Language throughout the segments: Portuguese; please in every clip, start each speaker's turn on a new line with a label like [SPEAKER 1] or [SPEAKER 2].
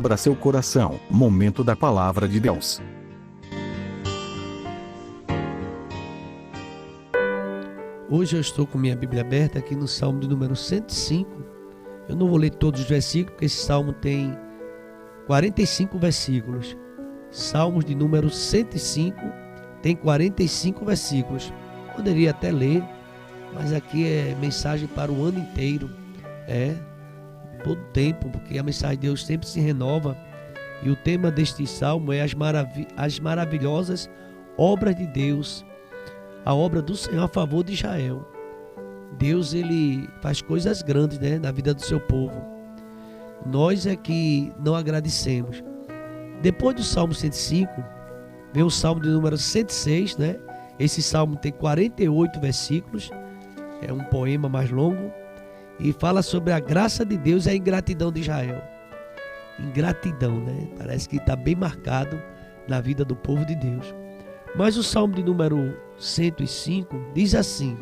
[SPEAKER 1] Abra seu coração. Momento da Palavra de Deus.
[SPEAKER 2] Hoje eu estou com minha Bíblia aberta aqui no Salmo de número 105. Eu não vou ler todos os versículos, porque esse Salmo tem 45 versículos. Salmos de número 105 tem 45 versículos. Poderia até ler, mas aqui é mensagem para o ano inteiro. Todo tempo, porque a mensagem de Deus sempre se renova. E o tema deste Salmo é as maravilhosas obras de Deus. A obra do Senhor a favor de Israel. Deus, ele faz coisas grandes, na vida do seu povo. Nós é que não agradecemos. Depois do Salmo 105, vem o Salmo de número 106, Esse Salmo tem 48 versículos. É um poema mais longo. E fala sobre a graça de Deus e a ingratidão de Israel. Ingratidão, Parece que está bem marcado na vida do povo de Deus. Mas o Salmo de número 105 diz assim.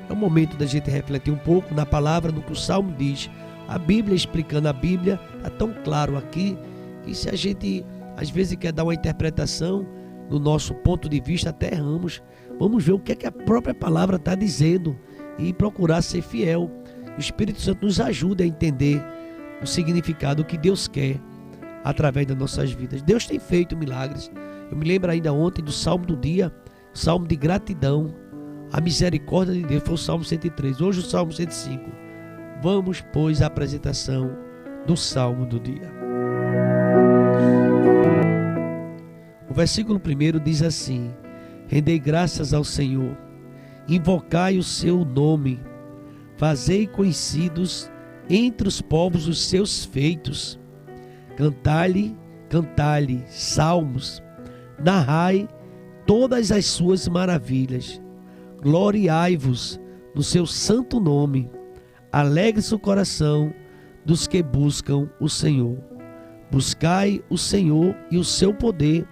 [SPEAKER 2] É o momento da gente refletir um pouco na palavra, no que o Salmo diz. A Bíblia, explicando a Bíblia, está tão claro aqui, que se a gente às vezes quer dar uma interpretação do nosso ponto de vista, até erramos. Vamos ver o que é que a própria palavra está dizendo e procurar ser fiel. O Espírito Santo nos ajuda a entender o significado que Deus quer através das nossas vidas. Deus tem feito milagres. Eu me lembro ainda ontem do Salmo do dia, Salmo de gratidão. A misericórdia de Deus foi o Salmo 103. Hoje o Salmo 105. Vamos, pois, à apresentação do Salmo do dia. O versículo 1 diz assim: Rendei graças ao Senhor, invocai o seu nome, fazei conhecidos entre os povos os seus feitos. Cantai-lhe salmos, narrai todas as suas maravilhas. Gloriai-vos no seu santo nome. Alegre-se o coração dos que buscam o Senhor. Buscai o Senhor e o seu poder.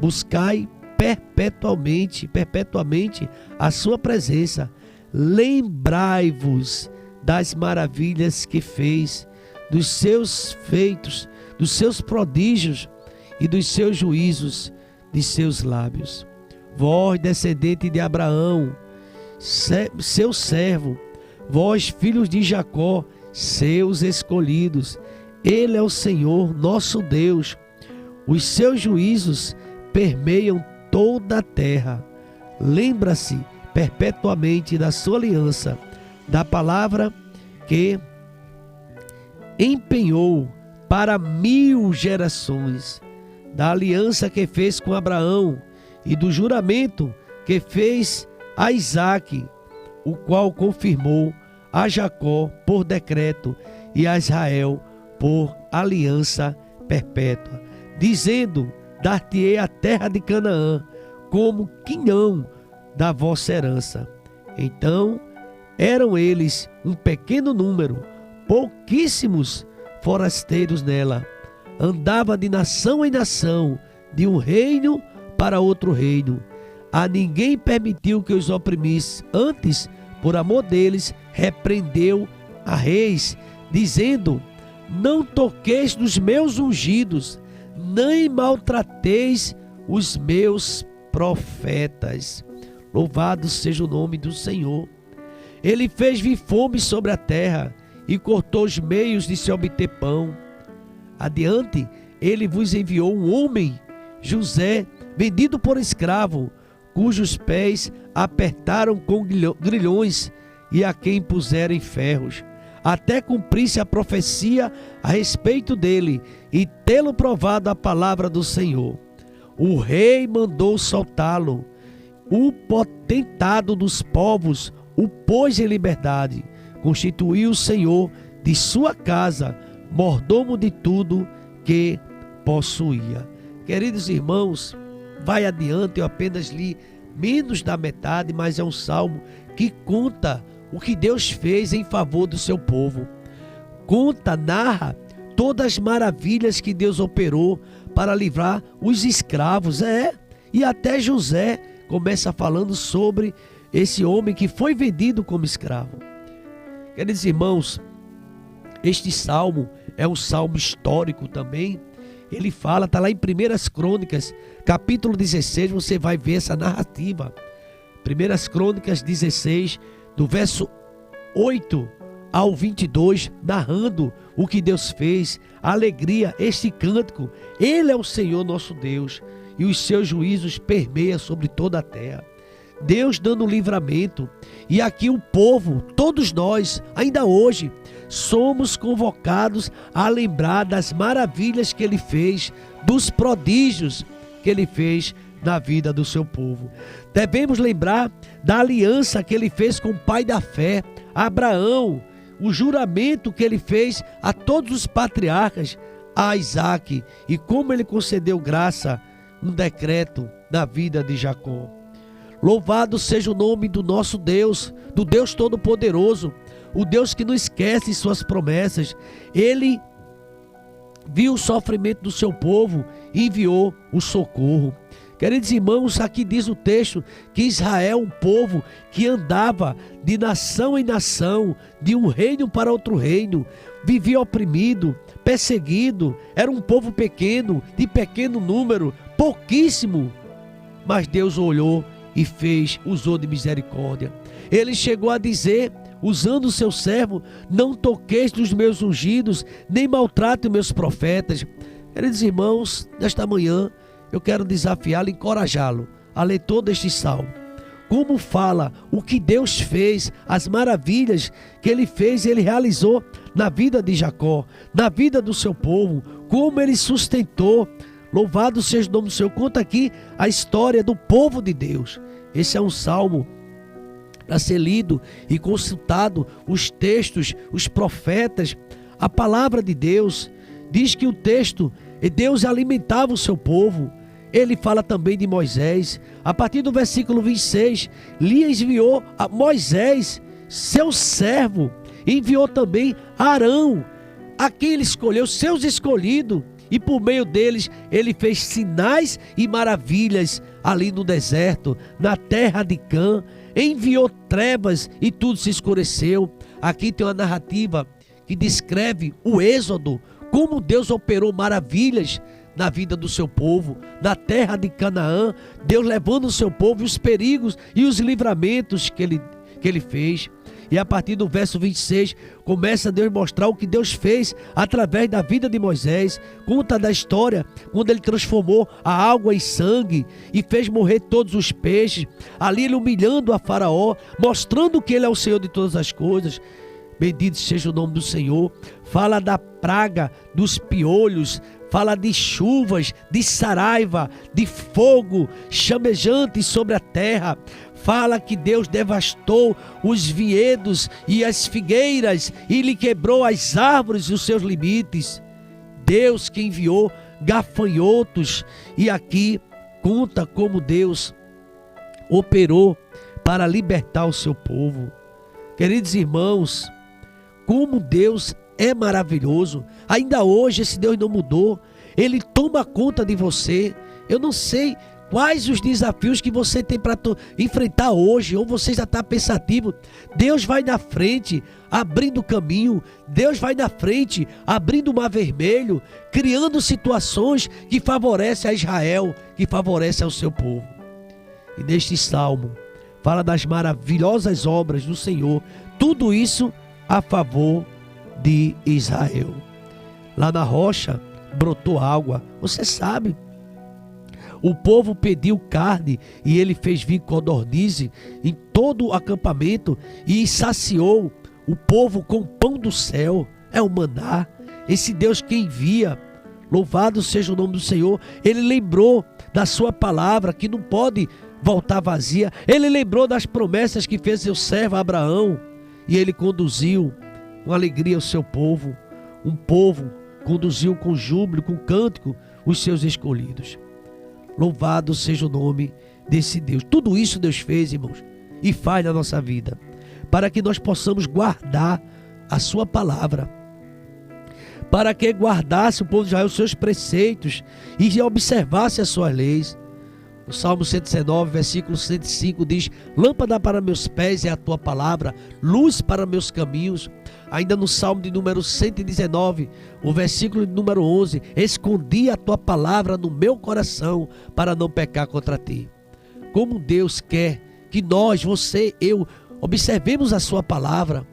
[SPEAKER 2] Buscai perpetuamente a sua presença. Lembrai-vos das maravilhas que fez, dos seus feitos, dos seus prodígios e dos seus juízos de seus lábios. Vós, descendente de Abraão, seu servo, vós, filhos de Jacó, seus escolhidos. Ele é o Senhor, nosso Deus. Os seus juízos permeiam toda a terra. Lembra-se perpetuamente da sua aliança, da palavra que empenhou para 1000 gerações, da aliança que fez com Abraão e do juramento que fez a Isaque, o qual confirmou a Jacó por decreto e a Israel por aliança perpétua, dizendo: dar-te-ei a terra de Canaã como quinhão da vossa herança. Então eram eles um pequeno número, pouquíssimos forasteiros nela. Andava de nação em nação, de um reino para outro reino. A ninguém permitiu que os oprimisse. Antes, por amor deles, repreendeu a reis, dizendo: não toqueis nos meus ungidos, nem maltrateis os meus profetas. Louvado seja o nome do Senhor. Ele fez vir fome sobre a terra e cortou os meios de se obter pão. Adiante, ele vos enviou um homem, José, vendido por escravo, cujos pés apertaram com grilhões e a quem puseram em ferros, até cumprisse a profecia a respeito dele e tê-lo provado a palavra do Senhor. O rei mandou soltá-lo. O potentado dos povos o pôs em liberdade. Constituiu o Senhor de sua casa mordomo de tudo que possuía. Queridos irmãos, vai adiante, eu apenas li menos da metade, mas é um salmo que conta o que Deus fez em favor do seu povo. Conta, narra todas as maravilhas que Deus operou para livrar os escravos. E até José começa falando sobre esse homem que foi vendido como escravo. Queridos irmãos, Este salmo é um salmo histórico também. Ele fala, está lá em 1 Crônicas, capítulo 16, você vai ver essa narrativa. 1 Crônicas 16, do verso 8 ao 22, narrando o que Deus fez, a alegria, este cântico. Ele é o Senhor nosso Deus, e os seus juízos permeiam sobre toda a terra. Deus dando livramento, e aqui o povo, todos nós, ainda hoje, somos convocados a lembrar das maravilhas que Ele fez, dos prodígios que Ele fez na vida do seu povo. Devemos lembrar da aliança que Ele fez com o pai da fé, Abraão, o juramento que Ele fez a todos os patriarcas, a Isaac, e como Ele concedeu graça, um decreto na vida de Jacó. Louvado seja o nome do nosso Deus, do Deus Todo-Poderoso, o Deus que não esquece suas promessas. Ele viu o sofrimento do seu povo e enviou o socorro. Queridos irmãos, aqui diz o texto que Israel, um povo que andava de nação em nação, de um reino para outro reino, vivia oprimido, perseguido, era um povo pequeno, de pequeno número, pouquíssimo, mas Deus olhou e usou de misericórdia. Ele chegou a dizer, usando o seu servo: não toqueis dos meus ungidos, nem maltrate os meus profetas. Queridos irmãos, nesta manhã eu quero desafiá-lo, encorajá-lo a ler todo este salmo. Como fala o que Deus fez, as maravilhas que Ele fez, Ele realizou na vida de Jacó, na vida do seu povo, como Ele sustentou. Louvado seja o nome do Senhor. Conta aqui a história do povo de Deus. Esse é um salmo para ser lido e consultado, os textos, os profetas, a palavra de Deus. Diz que o texto, Deus alimentava o seu povo. Ele fala também de Moisés. A partir do versículo 26, lhe enviou a Moisés, seu servo, enviou também Arão, a quem ele escolheu, seus escolhidos. E por meio deles, ele fez sinais e maravilhas ali no deserto, na terra de Cã. Enviou trevas e tudo se escureceu. Aqui tem uma narrativa que descreve o êxodo, como Deus operou maravilhas na vida do seu povo, na terra de Canaã. Deus levando o seu povo e os perigos e os livramentos que ele fez. E a partir do verso 26, começa a Deus mostrar o que Deus fez através da vida de Moisés. Conta da história, quando ele transformou a água em sangue e fez morrer todos os peixes. Ali ele humilhando a Faraó, mostrando que ele é o Senhor de todas as coisas. Bendito seja o nome do Senhor. Fala da praga, dos piolhos, fala de chuvas, de saraiva, de fogo chamejante sobre a terra. Fala que Deus devastou os vinhedos e as figueiras e lhe quebrou as árvores e os seus limites. Deus que enviou gafanhotos. E aqui conta como Deus operou para libertar o seu povo. Queridos irmãos, como Deus é maravilhoso. Ainda hoje esse Deus não mudou. Ele toma conta de você. Eu não sei quais os desafios que você tem para enfrentar hoje, ou você já está pensativo. Deus vai na frente, abrindo o caminho. Deus vai na frente, abrindo o mar vermelho, criando situações que favorecem a Israel, que favorecem ao seu povo. E neste salmo, fala das maravilhosas obras do Senhor. Tudo isso a favor de Israel. Lá na rocha brotou água, você sabe. O povo pediu carne e ele fez vir codornize em todo o acampamento e saciou o povo com o pão do céu. É o maná, esse Deus que envia. Louvado seja o nome do Senhor. Ele lembrou da sua palavra que não pode voltar vazia. Ele lembrou das promessas que fez seu servo Abraão e ele conduziu com alegria o seu povo. Um povo conduziu com júbilo, com cântico os seus escolhidos. Louvado seja o nome desse Deus. Tudo isso Deus fez, irmãos, e faz na nossa vida, para que nós possamos guardar a sua palavra, para que guardasse o povo de Israel os seus preceitos e observasse as suas leis. O Salmo 119, versículo 105 diz: lâmpada para meus pés é a tua palavra, luz para meus caminhos. Ainda no Salmo de número 119, o versículo de número 11, escondi a tua palavra no meu coração para não pecar contra ti. Como Deus quer que nós, você, eu, observemos a sua palavra.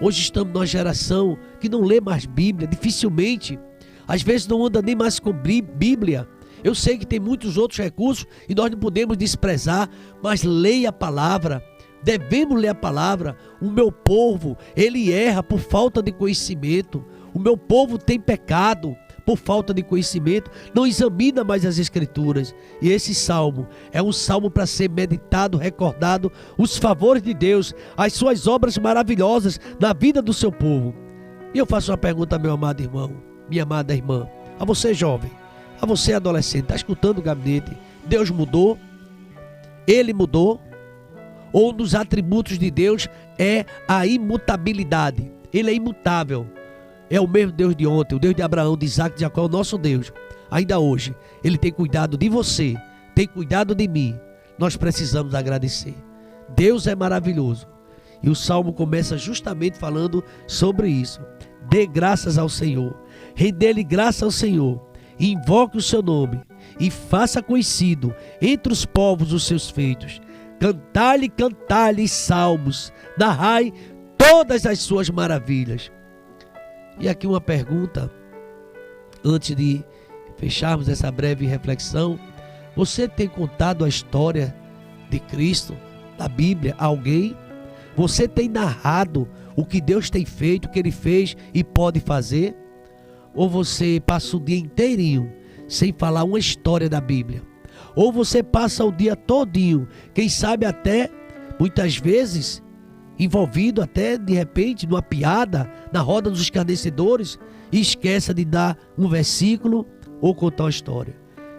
[SPEAKER 2] Hoje estamos numa geração que não lê mais Bíblia, dificilmente, às vezes não anda nem mais com Bíblia. Eu sei que tem muitos outros recursos e nós não podemos desprezar, mas leia a palavra. Devemos ler a palavra. O meu povo, ele erra por falta de conhecimento. O meu povo tem pecado por falta de conhecimento, não examina mais as Escrituras. E esse salmo é um salmo para ser meditado, recordado, os favores de Deus, as suas obras maravilhosas na vida do seu povo. E eu faço uma pergunta, meu amado irmão, minha amada irmã, a você jovem, a você adolescente, está escutando o gabinete? Deus mudou? Ele mudou? Ou nos atributos de Deus é a imutabilidade? Ele é imutável. É o mesmo Deus de ontem, o Deus de Abraão, de Isaac, de Jacó, é o nosso Deus. Ainda hoje, Ele tem cuidado de você, tem cuidado de mim. Nós precisamos agradecer. Deus é maravilhoso. E o Salmo começa justamente falando sobre isso. Dê graças ao Senhor, rende-lhe graça ao Senhor, invoque o seu nome e faça conhecido entre os povos os seus feitos. Cantai-lhe salmos, narrai todas as suas maravilhas. E aqui uma pergunta, antes de fecharmos essa breve reflexão. Você tem contado a história de Cristo, da Bíblia, a alguém? Você tem narrado o que Deus tem feito, o que Ele fez e pode fazer? Ou você passa o dia inteirinho sem falar uma história da Bíblia? Ou você passa o dia todinho, quem sabe até, muitas vezes, envolvido até de repente numa piada, na roda dos escarnecedores, e esqueça de dar um versículo ou contar uma história.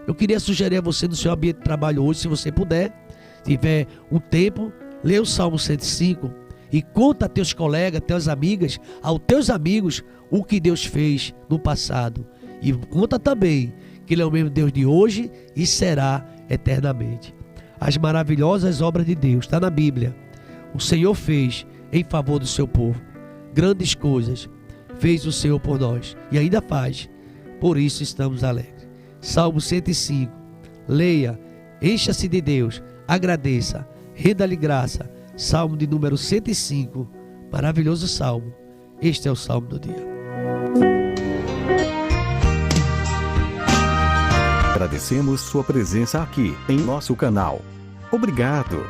[SPEAKER 2] Eu queria sugerir a você no seu ambiente de trabalho hoje, se você puder, tiver um tempo, lê o Salmo 105 e conta a teus colegas, teus amigas, aos teus amigos o que Deus fez no passado. E conta também que Ele é o mesmo Deus de hoje e será eternamente. As maravilhosas obras de Deus, está na Bíblia. O Senhor fez em favor do seu povo grandes coisas, fez o Senhor por nós e ainda faz, por isso estamos alegres. Salmo 105, leia, encha-se de Deus, agradeça, renda-lhe graça. Salmo de número 105, maravilhoso salmo. Este é o salmo do dia.
[SPEAKER 1] Agradecemos sua presença aqui em nosso canal. Obrigado.